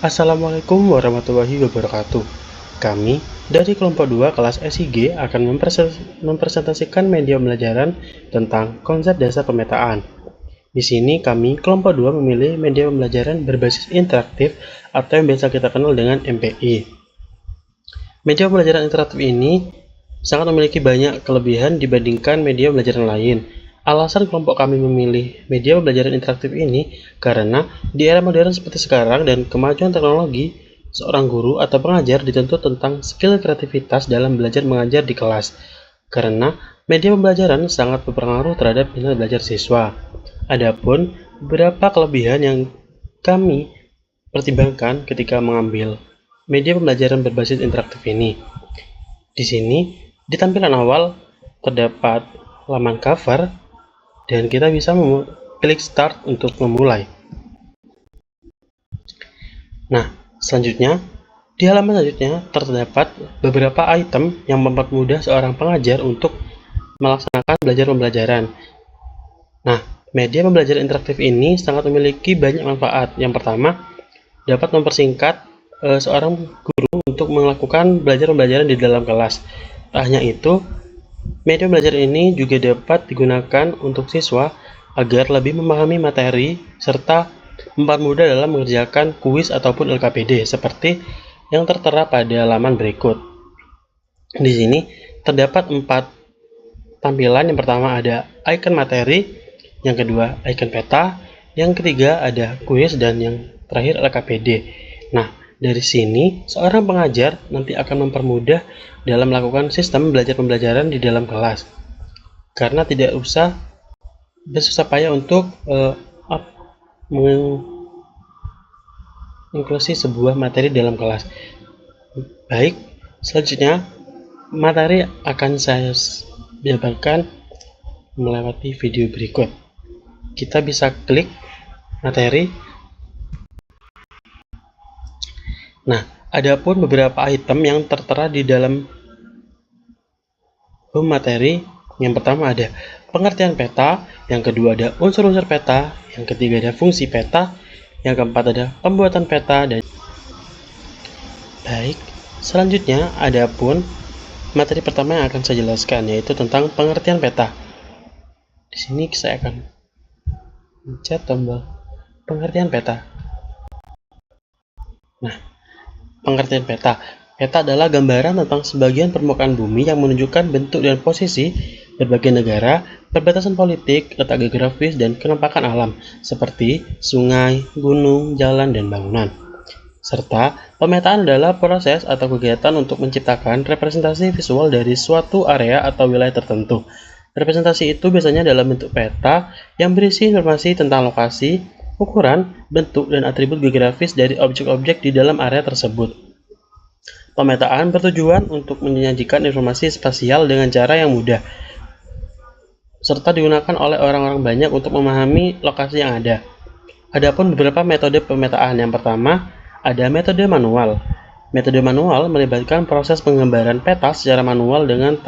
Assalamualaikum warahmatullahi wabarakatuh. Kami dari kelompok 2 kelas SIG akan mempresentasikan media pembelajaran tentang konsep dasar pemetaan. Di sini kami kelompok 2 memilih media pembelajaran berbasis interaktif atau yang biasa kita kenal dengan MPI. Media pembelajaran interaktif ini sangat memiliki banyak kelebihan dibandingkan media pembelajaran lain. Alasan kelompok kami memilih media pembelajaran interaktif ini karena di era modern seperti sekarang dan kemajuan teknologi, seorang guru atau pengajar dituntut tentang skill kreativitas dalam belajar mengajar di kelas. Karena media pembelajaran sangat berpengaruh terhadap minat belajar siswa. Adapun beberapa kelebihan yang kami pertimbangkan ketika mengambil media pembelajaran berbasis interaktif ini. Di sini, di tampilan awal terdapat laman cover dan kita bisa klik start untuk memulai. Nah, selanjutnya, di halaman selanjutnya terdapat beberapa item yang mempermudah seorang pengajar untuk melaksanakan belajar pembelajaran. Nah, media pembelajaran interaktif ini sangat memiliki banyak manfaat. Yang pertama, dapat mempersingkat seorang guru untuk melakukan belajar pembelajaran di dalam kelas. Tak hanya itu, media pembelajaran ini juga dapat digunakan untuk siswa agar lebih memahami materi serta mempermudah dalam mengerjakan kuis ataupun LKPD seperti yang tertera pada laman berikut. Di sini terdapat 4 tampilan. Yang pertama ada icon materi, yang kedua icon peta, yang ketiga ada kuis, dan yang terakhir LKPD. Nah, dari sini seorang pengajar nanti akan mempermudah dalam melakukan sistem belajar pembelajaran di dalam kelas, karena tidak usah bersusah payah untuk menginklusi sebuah materi dalam kelas. Baik, selanjutnya materi akan saya jabarkan melewati video berikut. Kita bisa klik materi. Nah, ada pun beberapa item yang tertera di dalam home materi. Yang pertama ada pengertian peta, yang kedua ada unsur-unsur peta, yang ketiga ada fungsi peta, yang keempat ada pembuatan peta, dan baik, selanjutnya ada pun materi pertama yang akan saya jelaskan, yaitu tentang pengertian peta. Di sini saya akan mencet tombol pengertian peta. Nah, pengertian peta. Peta adalah gambaran tentang sebagian permukaan bumi yang menunjukkan bentuk dan posisi berbagai negara, perbatasan politik, letak geografis, dan kenampakan alam, seperti sungai, gunung, jalan, dan bangunan. Serta, pemetaan adalah proses atau kegiatan untuk menciptakan representasi visual dari suatu area atau wilayah tertentu. Representasi itu biasanya dalam bentuk peta yang berisi informasi tentang lokasi, ukuran, bentuk, dan atribut geografis dari objek-objek di dalam area tersebut. Pemetaan bertujuan untuk menyajikan informasi spasial dengan cara yang mudah, serta digunakan oleh orang-orang banyak untuk memahami lokasi yang ada. Adapun beberapa metode pemetaan. Yang pertama, ada metode manual. Metode manual melibatkan proses penggambaran peta secara manual dengan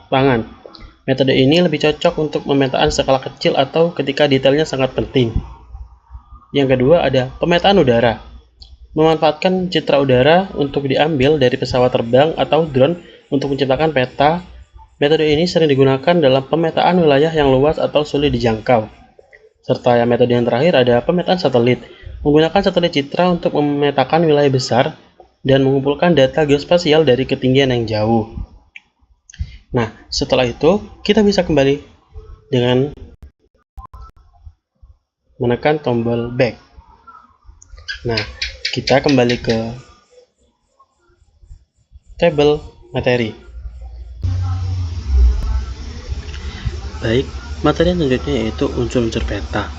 tangan. Metode ini lebih cocok untuk pemetaan skala kecil atau ketika detailnya sangat penting. Yang kedua ada pemetaan udara. Memanfaatkan citra udara untuk diambil dari pesawat terbang atau drone untuk menciptakan peta. Metode ini sering digunakan dalam pemetaan wilayah yang luas atau sulit dijangkau. Serta metode yang terakhir ada pemetaan satelit. Menggunakan satelit citra untuk memetakan wilayah besar dan mengumpulkan data geospasial dari ketinggian yang jauh. Nah, setelah itu kita bisa kembali dengan menekan tombol back. Nah, kita kembali ke tabel materi. Baik, materi selanjutnya yaitu unsur-unsur peta.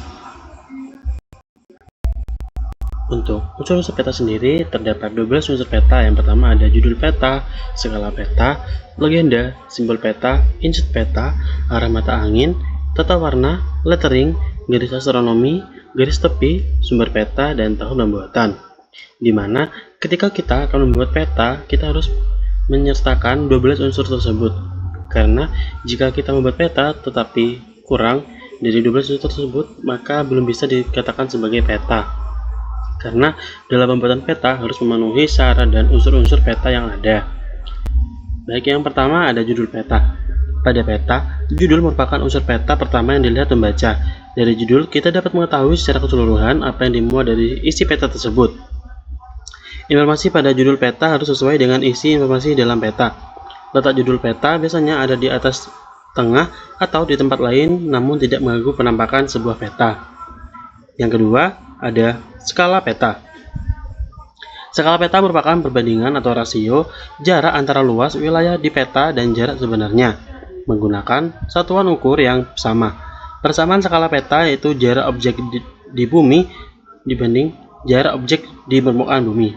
Untuk unsur-unsur peta sendiri terdapat 12 unsur peta. Yang pertama ada judul peta, skala peta, legenda, simbol peta, insert peta, arah mata angin, tata warna, lettering, garis astronomi, garis tepi, sumber peta, dan tahun pembuatan. Dimana ketika kita akan membuat peta, kita harus menyertakan 12 unsur tersebut. Karena jika kita membuat peta tetapi kurang dari 12 unsur tersebut, maka belum bisa dikatakan sebagai peta. karena dalam pembuatan peta harus memenuhi syarat dan unsur-unsur peta yang ada. Baik, yang pertama ada judul peta. Pada peta, judul merupakan unsur peta pertama yang dilihat pembaca. Dari judul, kita dapat mengetahui secara keseluruhan apa yang dimuat dari isi peta tersebut. Informasi pada judul peta harus sesuai dengan isi informasi dalam peta. Letak judul peta biasanya ada di atas, tengah, atau di tempat lain, namun tidak mengganggu penampakan sebuah peta. Yang kedua, ada skala peta. Skala peta merupakan perbandingan atau rasio jarak antara luas wilayah di peta dan jarak sebenarnya, menggunakan satuan ukur yang sama. Persamaan skala peta yaitu jarak objek di bumi dibanding jarak objek di permukaan bumi.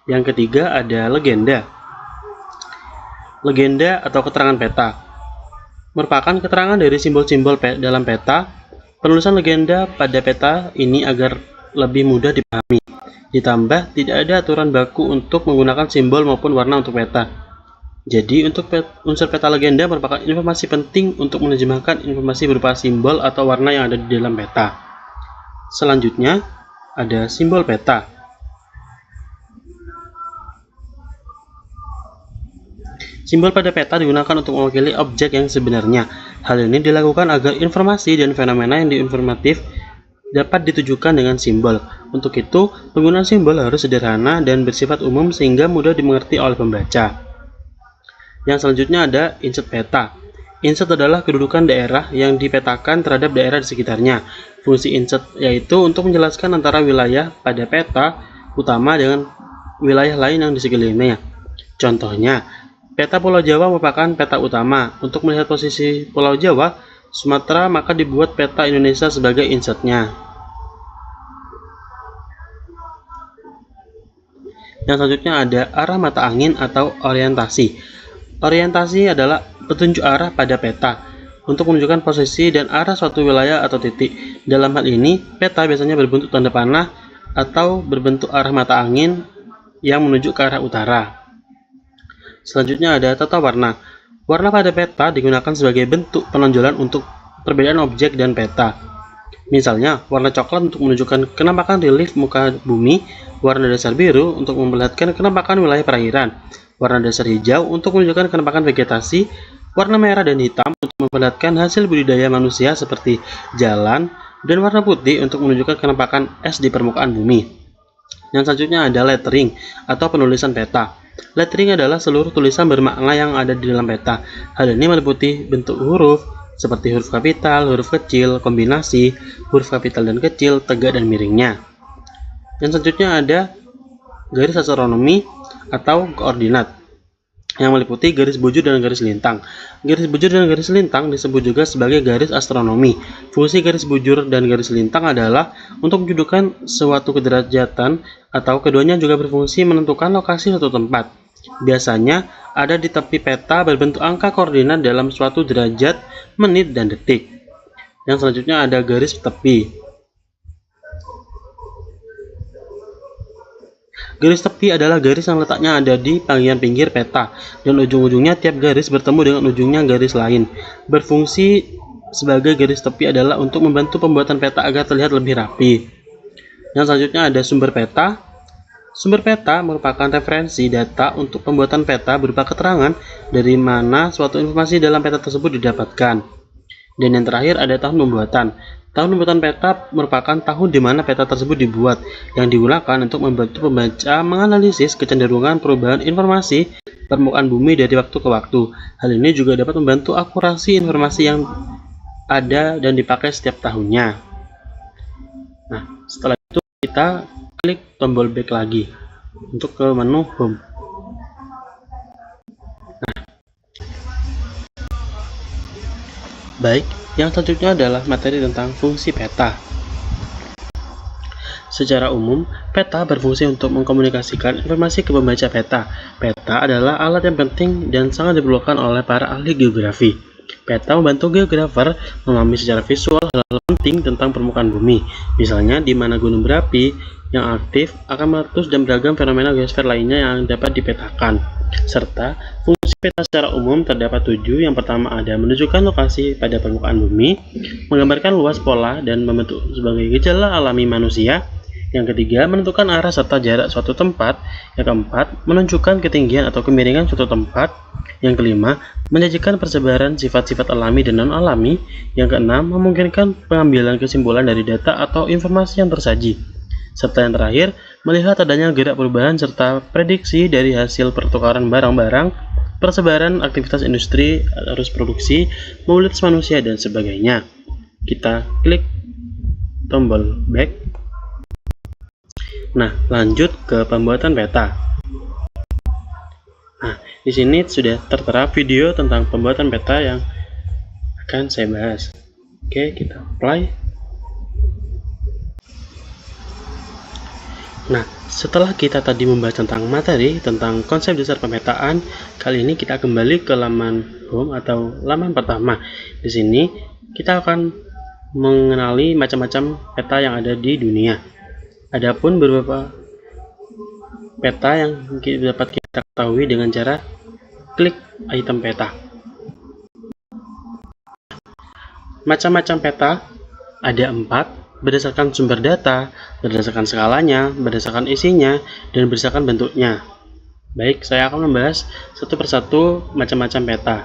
Yang ketiga ada legenda. Legenda atau keterangan peta merupakan keterangan dari simbol-simbol dalam peta. Penulisan legenda pada peta ini agar lebih mudah dipahami. Ditambah, tidak ada aturan baku untuk menggunakan simbol maupun warna untuk peta. Jadi, untuk unsur peta legenda merupakan informasi penting untuk menerjemahkan informasi berupa simbol atau warna yang ada di dalam peta. Selanjutnya, ada simbol peta. Simbol pada peta digunakan untuk mewakili objek yang sebenarnya. Hal ini dilakukan agar informasi dan fenomena yang informatif dapat ditujukan dengan simbol. Untuk itu, penggunaan simbol harus sederhana dan bersifat umum sehingga mudah dimengerti oleh pembaca. Yang selanjutnya ada insert peta. Insert adalah kedudukan daerah yang dipetakan terhadap daerah di sekitarnya. Fungsi insert yaitu untuk menjelaskan antara wilayah pada peta utama dengan wilayah lain yang di sekelilingnya. Contohnya, peta Pulau Jawa merupakan peta utama. Untuk melihat posisi Pulau Jawa, Sumatera, maka dibuat peta Indonesia sebagai insertnya. Yang selanjutnya ada arah mata angin atau orientasi. Orientasi adalah petunjuk arah pada peta untuk menunjukkan posisi dan arah suatu wilayah atau titik. Dalam hal ini, peta biasanya berbentuk tanda panah atau berbentuk arah mata angin yang menuju ke arah utara. Selanjutnya ada tata warna. Warna pada peta digunakan sebagai bentuk penonjolan untuk perbedaan objek dan peta. Misalnya, warna coklat untuk menunjukkan kenampakan relief muka bumi, warna dasar biru untuk memperlihatkan kenampakan wilayah perairan, warna dasar hijau untuk menunjukkan kenampakan vegetasi, warna merah dan hitam untuk memperlihatkan hasil budidaya manusia seperti jalan, dan warna putih untuk menunjukkan kenampakan es di permukaan bumi. Yang selanjutnya ada lettering atau penulisan peta. Lettering adalah seluruh tulisan bermakna yang ada di dalam peta. Hal ini meliputi bentuk huruf, seperti huruf kapital, huruf kecil, kombinasi, huruf kapital dan kecil, tegak dan miringnya. Yang selanjutnya ada garis astronomi atau koordinat, yang meliputi garis bujur dan garis lintang. Garis bujur dan garis lintang disebut juga sebagai garis astronomi. Fungsi garis bujur dan garis lintang adalah untuk menunjukkan suatu kederajatan, atau keduanya juga berfungsi menentukan lokasi suatu tempat. Biasanya ada di tepi peta berbentuk angka koordinat dalam suatu derajat, menit, dan detik. Yang selanjutnya ada garis tepi. Garis tepi adalah garis yang letaknya ada di bagian pinggir peta, dan ujung-ujungnya tiap garis bertemu dengan ujungnya garis lain. Berfungsi sebagai garis tepi adalah untuk membantu pembuatan peta agar terlihat lebih rapi. Yang selanjutnya ada sumber peta. Sumber peta merupakan referensi data untuk pembuatan peta berupa keterangan dari mana suatu informasi dalam peta tersebut didapatkan. Dan yang terakhir ada tahun pembuatan. Tahun pembuatan peta merupakan tahun di mana peta tersebut dibuat, yang digunakan untuk membantu pembaca menganalisis kecenderungan perubahan informasi permukaan bumi dari waktu ke waktu. Hal ini juga dapat membantu akurasi informasi yang ada dan dipakai setiap tahunnya. Nah, setelah itu kita klik tombol back lagi untuk ke menu home. Baik, yang selanjutnya adalah materi tentang fungsi peta. Secara umum, peta berfungsi untuk mengkomunikasikan informasi ke pembaca peta. Peta adalah alat yang penting dan sangat diperlukan oleh para ahli geografi. Peta membantu geografer memahami secara visual hal-hal penting tentang permukaan bumi. Misalnya, di mana gunung berapi yang aktif akan meletus dan beragam fenomena geosfer lainnya yang dapat dipetakan. serta fungsi peta secara umum terdapat 7. Yang pertama ada menunjukkan lokasi pada permukaan bumi, menggambarkan luas pola dan membentuk sebagai gejala alami manusia. Yang ketiga, menentukan arah serta jarak suatu tempat. Yang keempat, menunjukkan ketinggian atau kemiringan suatu tempat. Yang kelima, menyajikan persebaran sifat-sifat alami dan non-alami. Yang keenam, memungkinkan pengambilan kesimpulan dari data atau informasi yang tersaji. Serta yang terakhir, melihat adanya gerak perubahan serta prediksi dari hasil pertukaran barang-barang, persebaran aktivitas industri, arus produksi, mobilitas manusia, dan sebagainya. Kita klik tombol back. Nah, lanjut ke pembuatan peta. Nah, di sini sudah tertera video tentang pembuatan peta yang akan saya bahas. Oke, kita play. Nah, setelah kita tadi membahas tentang materi, tentang konsep dasar pemetaan, kali ini kita kembali ke laman home atau laman pertama. Di sini kita akan mengenali macam-macam peta yang ada di dunia. Adapun beberapa peta yang dapat kita ketahui dengan cara klik item peta. Macam-macam peta ada 4 berdasarkan sumber data, berdasarkan skalanya, berdasarkan isinya, dan berdasarkan bentuknya. Baik, saya akan membahas satu persatu macam-macam peta.